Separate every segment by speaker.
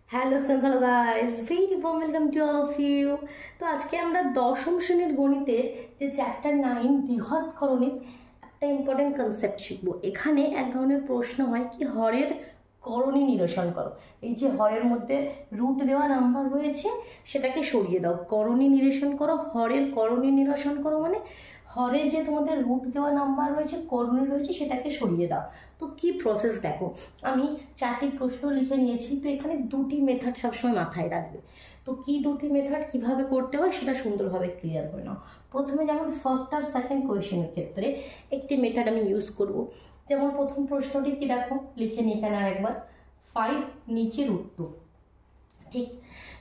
Speaker 1: Hello friends, hello guys, very warm welcome to all of you. তো আজকে আমরা দশম শ্রেণীর গণিতে যে চ্যাপ্টার 9 বৃহৎকরণের একটা ইম্পর্টেন্ট কনসেপ্ট শিখবো। এখানে এক ধরনের প্রশ্ন হয় কি, হরের করণী নিরসন করো। এই যে হরের মধ্যে রুট দেওয়া নাম্বার রয়েছে সেটাকে সরিয়ে দাও। করণী নিরসন করো, হরের করণী নিরসন করো মানে হরে যে তোমাদের রুট দেওয়া নাম্বার রয়েছে, করণী রয়েছে, সেটাকে সরিয়ে দাও। তো কি প্রসেস দেখো, আমি 4টি প্রশ্ন লিখে নিয়েছি। তো এখানে দুটি মেথড সবসময় মাথায় রাখবে। তো কি দুটি মেথড কিভাবে করতে হয় সেটা সুন্দরভাবে ক্লিয়ার করে নাও। প্রথমে যেমন ফার্স্ট আর সেকেন্ড কোয়েশ্চেনের ক্ষেত্রে একটি মেথড আমি ইউজ করব। যেমন প্রথম প্রশ্নটি কি দেখো, লিখে নিই এখানে আরেকবার, 5 নিচে রুট 2। ঠিক,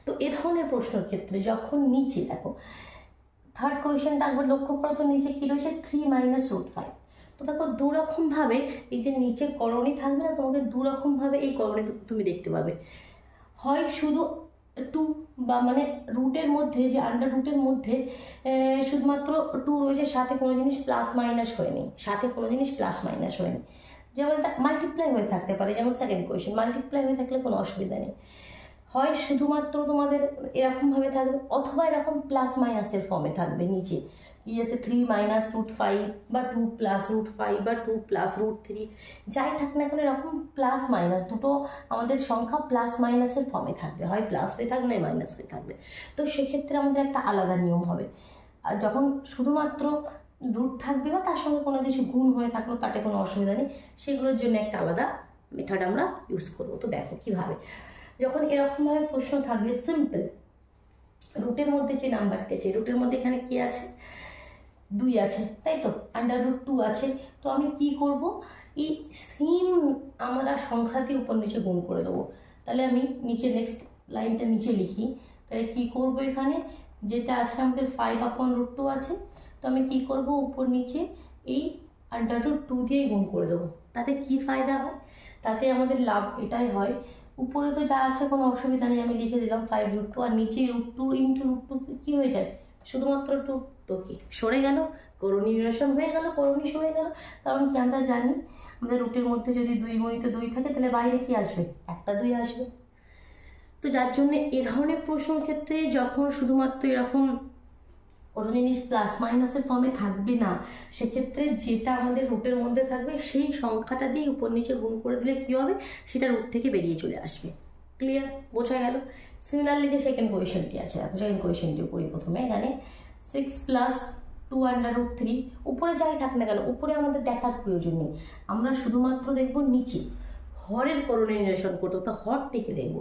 Speaker 1: তো এ ধরনের প্রশ্নের ক্ষেত্রে যখন নিচে দেখো, থার্ড কোয়েশ্চেনটা একবার লক্ষ্য করো তো, নিচে কি রয়েছে 3 মাইনাস রুট 5। তো দেখো দুরকমভাবে এই যে নিচে করণী থাকবে না, তোমাকে দুরকমভাবে এই করণী তুমি দেখতে পাবে। হয় শুধু 2 বা মানে রুটের মধ্যে যে আন্ডার রুটের মধ্যে শুধুমাত্র 2 রয়েছে, সাথে কোনো জিনিস প্লাস মাইনাস হয়নি, সাথে কোনো জিনিস প্লাস মাইনাস হয়নি। যেমন এটা মাল্টিপ্লাই হয়ে থাকতে পারে, যেমন সেকেন্ড কোয়েশ্চেন মাল্টিপ্লাই হয়ে থাকলে কোনো অসুবিধা নেই। হয় শুধুমাত্র তোমাদের এরকমভাবে থাকবে, অথবা এরকম প্লাস মাইনাসের ফর্মে থাকবে। নিচে কি আছে 3 মাইনাস রুট 5 বা 2 প্লাস রুট 5 বা 2 প্লাস রুট 3, যাই থাক না এখন এরকম প্লাস মাইনাস দুটো আমাদের সংখ্যা প্লাস মাইনাসের ফর্মে থাকবে, হয় প্লাস হয়ে থাকবে না মাইনাস হয়ে থাকবে। তো সেক্ষেত্রে আমাদের একটা আলাদা নিয়ম হবে। আর যখন শুধুমাত্র রুট থাকবে বা তার সঙ্গে কোনো কিছু গুণ হয়ে থাকলো, তাতে কোনো অসুবিধা নেই, সেগুলোর জন্য একটা আলাদা মেথড আমরা ইউজ করবো। তো দেখো কিভাবে, যখন এরকমভাবে প্রশ্ন থাকবে সিম্পল, রুটের মধ্যে যে নাম্বারটি আছে, রুটের মধ্যে এখানে কি আছে 2 আছে, তাই তো, আন্ডার রুট 2 আছে। তো আমি কি করব, এই সেম আমরা সংখ্যা দিয়ে উপর নিচে গুণ করে দেবো। তাহলে আমি নিচে নেক্সট লাইনটা নিচে লিখি। তাহলে কি করব, এখানে যেটা আছে আমাদের 5/√2 আছে, তো আমি কি করব, উপর নিচে এই আন্ডার রুট 2 দিয়েই গুণ করে দেবো। তাতে কি ফায়দা হয়, তাতে আমাদের লাভ এটাই হয়, উপরে তো যা আছে কোনো অসুবিধা নেই, আমি লিখে দিলাম 5√2, আর নিচে √2 ইন্টু √2 কি হয়ে যায়, শুধুমাত্র 2, তো কি সরে গেল, করণী নিরসন হয়ে গেল, করণী সরে গেল। কারণ কি আমরা জানি আমাদের রুটের মধ্যে যদি 2 গুণিত 2 থাকে, তাহলে বাইরে কি আসবে, একটা 2 আসবে। তো যার জন্য এ ধরনের প্রশ্নের ক্ষেত্রে যখন শুধুমাত্র এরকম কোনো জিনিস প্লাস মাইনাসের ফর্মে থাকবে না, সেক্ষেত্রে যেটা আমাদের রুটের মধ্যে থাকবে সেই সংখ্যাটা দিয়ে উপর নিচে গুণ করে দিলে কি হবে, সেটা রুট থেকে বেরিয়ে চলে আসবে। ক্লিয়ার, বোঝা গেল। সিমিলারলি যে সেকেন্ড কোয়েশ্চেনটি আছে, সেকেন্ড কোয়েশ্চেনটিও করি। প্রথমে এখানে 6 প্লাস 2/√3, উপরে যাই থাক না কেন, উপরে আমাদের দেখার প্রয়োজন নেই, আমরা শুধুমাত্র দেখব নিচে হরের করণী নিরসন করতে, তো হরটিকে দেখব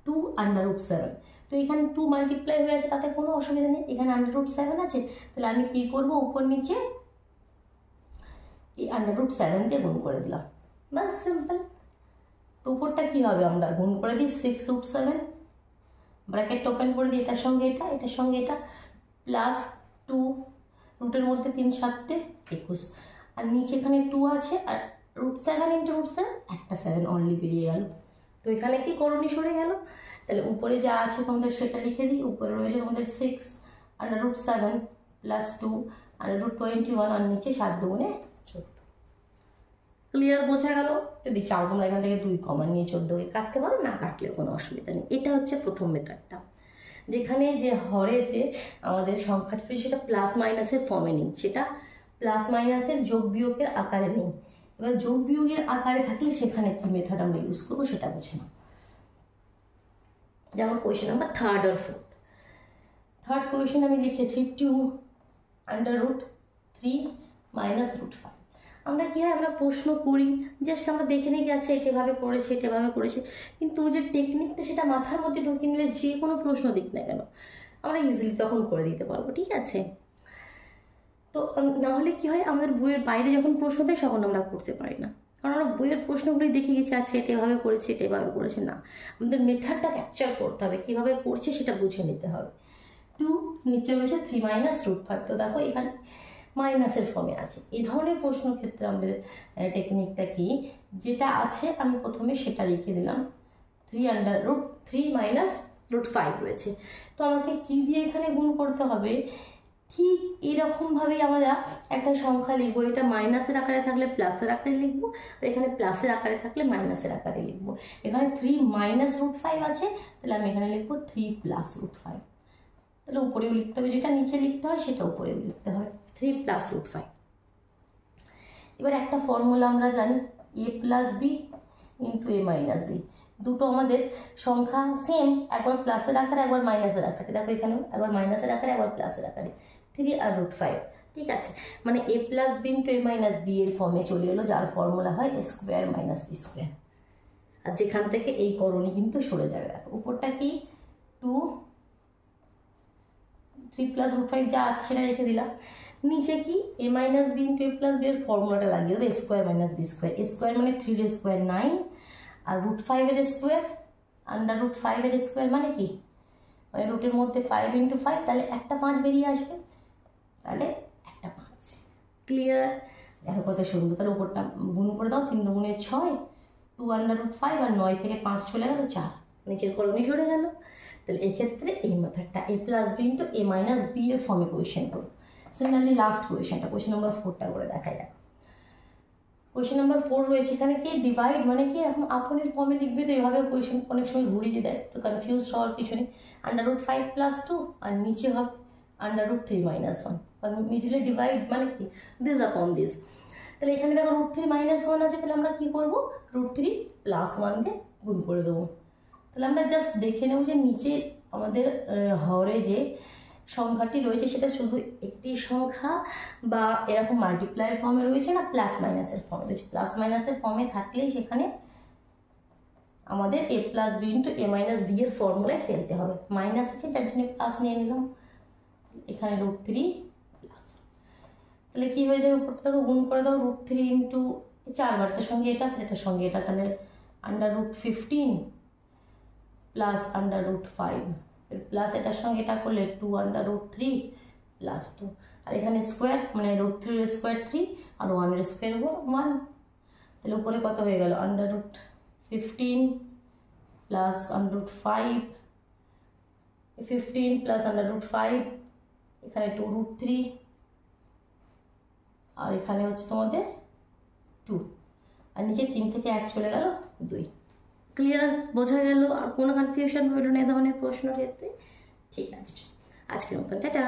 Speaker 1: 2/7। তো এখানে 2 মাল্টিপ্লাই হয়ে আছে, তাতে কোনো অসুবিধা নেই, এখানে √7 আছে। তাহলে আমি কি করব, উপর নিচে এই √7 দিয়ে গুণ করে দিলাম, বাস সিম্পল। তো উপরটা কি হবে, আমরা গুণ করে দিই 6√7, ব্র্যাকেট ওপেন করে দিই, এটার সঙ্গে এটা, এটার সঙ্গে এটা, প্লাস 2, রুটের মধ্যে 3 7 21, আর নিচে এখানে 2 আছে, আর √7 ইন্টু √7 একটা 7 অনলি বেরিয়ে গেল। তো এখানে কি করণী সরে গেল। তাহলে উপরে যা আছে তোমাদের সেটা লিখে দিই, উপরে রয়েছে তোমাদের 6/√7 প্লাস 2/21, আর নিচে 7 দুগুণে 14। ক্লিয়ার, বোঝা গেল। যদি চাও তোমরা এখান থেকে 2 কমা নিয়ে 14কে কাটতে পারো, না কাটলেও কোনো অসুবিধা নেই। এটা হচ্ছে প্রথম মেথডটা, যেখানে যে হরে যে আমাদের সংখ্যাটা সেটা প্লাস মাইনাসের ফর্মে নেই, সেটা প্লাস মাইনাসের যোগ বিয়োগের আকারে নেই। এবার যোগ বিয়োগের আকারে থাকলে সেখানে কি মেথড আমরা ইউজ করবো সেটা বুঝে নাও। যেমন কোয়েশ্চেন নাম্বার 3rd আর 4th। থার্ড কোয়েশ্চেন আমি লিখেছি 2/√3 মাইনাস √5। আমরা কি হয়, আমরা প্রশ্ন করি, জাস্ট আমরা দেখে নিই যে আচ্ছা এটা এভাবে করেছে, এটা এভাবে করেছে, কিন্তু যে টেকনিকটা সেটা মাথার মধ্যে ঢুকিয়ে নিলে যে কোনো প্রশ্ন দিক না কেন আমরা ইজিলি তখন করে দিতে পারবো, ঠিক আছে। তো নাহলে কি হয়, আমাদের বইয়ের বাইরে যখন প্রশ্ন দেয় তখন আমরা করতে পারি না, কারণ আমরা বইয়ের প্রশ্নগুলি দেখে গেছি, আচ্ছা এটা এভাবে করেছে, এটা এভাবে করেছে, না, আমাদের মেথডটা ক্যাপচার করতে হবে, কীভাবে করছে সেটা বুঝে নিতে হবে। 2 নিচে রয়েছে 3 মাইনাস √5, তো দেখো এখানে মাইনাসের ফর্মে আছে। এই ধরনের প্রশ্নের ক্ষেত্রে আমাদের টেকনিকটা কি, যেটা আছে আমি প্রথমে সেটা লিখে দিলাম, 3 মাইনাস √5 রয়েছে। তো আমাকে কি দিয়ে এখানে গুণ করতে হবে, ঠিক এরকমভাবেই আমরা একটা সংখ্যা লিখবো, এটা মাইনাসের আকারে থাকলে প্লাসের আকারে লিখবো, আর এখানে প্লাসের আকারে থাকলে মাইনাসের আকারে লিখবো। এখানে 3 মাইনাস √5 আছে, তাহলে আমি এখানে লিখবো 3 প্লাস √5। তাহলে উপরেও লিখতে হবে, যেটা নিচে লিখতে হয় সেটা উপরেও লিখতে হবে, 3 প্লাস √5। এবার একটা ফর্মুলা আমরা জানি, a plus B into a minus B. দুটো আমাদের সংখ্যা সেম, একবার প্লাসের আকারে একবার মাইনাসের আকারে। দেখো এখানেও একবার মাইনাসের আকারে একবার প্লাসের আকারে, 3 আর √5। ঠিক আছে, মানে a plus B into a minus B এর ফর্মে চলে এলো, যার ফর্মুলা হয় a square minus B square. আর যেখান থেকে এই করণী কিন্তু সরে যাবে। উপরটা কি 2 3 প্লাস √5 যা আছে সেটা রেখে দিলাম। নিচে কি a minus B into a plus B এর ফর্মুলাটা লাগিয়ে দেবো, a square minus B square. a square মানে 3 এর স্কোয়ার 9, আর √5 এর স্কোয়ার আন্ডার √5 এর স্কোয়ার মানে কি, মানে রুটের মধ্যে 5 ইন্টু 5, তাহলে একটা 5 বেরিয়ে আসবে, তাহলে একটা 5। ক্লিয়ার? দেখো কত সুন্দর। তাহলে উপরটা গুণ করে দাও, 3 দুগুণে 6, 2 আন্ডার √5, আর 9 থেকে 5 চলে গেল 4, নিচের করণী সরে গেল। তাহলে এক্ষেত্রে এই মেথডটা a plus B into a minus B এর ফর্মে কোয়েশ্চেন করো। সিমিলারলি লাস্ট কোয়েশ্চেনটা, কোয়েশ্চেন নাম্বার 4টা করে দেখাই। দেখো কোয়েশ্চেন নাম্বার 4 রয়েছে, এখানে কি ডিভাইড মানে কি এখন আপনের ফর্মে লিখবে, তো এইভাবে কোয়েশ্চেন অনেক সময় ঘুরিয়ে দেয়, তো কনফিউজ হওয়ার কিছু নেই। √5 প্লাস 2, আর নিচে হবে √3 মাইনাস 1, কারণ মিডিলে ডিভাইড মানে কি দিস আপন দিস। তাহলে এখানে দেখো √3 মাইনাস 1 আছে, তাহলে আমরা কি করবো, √3 প্লাস 1 দিয়ে গুণ করে দেবো। তাহলে আমরা জাস্ট দেখে নেব যে নিচে আমাদের হরে যে সংখ্যাটি রয়েছে সেটা শুধু একটি সংখ্যা বা এরকম মাল্টিপ্লাইয়ের ফর্মে রয়েছে না প্লাস মাইনাসের ফর্মে রয়েছে। প্লাস মাইনাসের ফর্মে থাকলেই সেখানে আমাদের a plus B into a minus B এর ফর্মুলায় ফেলতে হবে। মাইনাস আছে যার জন্য প্লাস নিয়ে নিলাম, এখানে √3 প্লাস। তাহলে কি হয়ে যাবে, উপরটাকে গুণ করে দাও, √3 ইন্টু 4 বারটার সঙ্গে এটা, এটার সঙ্গে এটা, তাহলে √15 প্লাস √5, প্লাস এটার সঙ্গে এটা করলে 2 √3 প্লাস 2, আর এখানে স্কোয়ার মানে √3 এর স্কোয়ার 3, আর 1 এর স্কোয়ার 1। তাহলে উপরে কত হয়ে গেল, √15 প্লাস √5, 15 প্লাস √5, এখানে 2√3, আর এখানে হচ্ছে তোমাদের 2, আর নিচে 3 থেকে 1 চলে গেল 2। ক্লিয়ার? বোঝা গেল? আর কোনো কনফিউশন হইল না এই ধরনের প্রশ্ন ক্ষেত্রে? ঠিক আছে, আজকের মতন টাটা।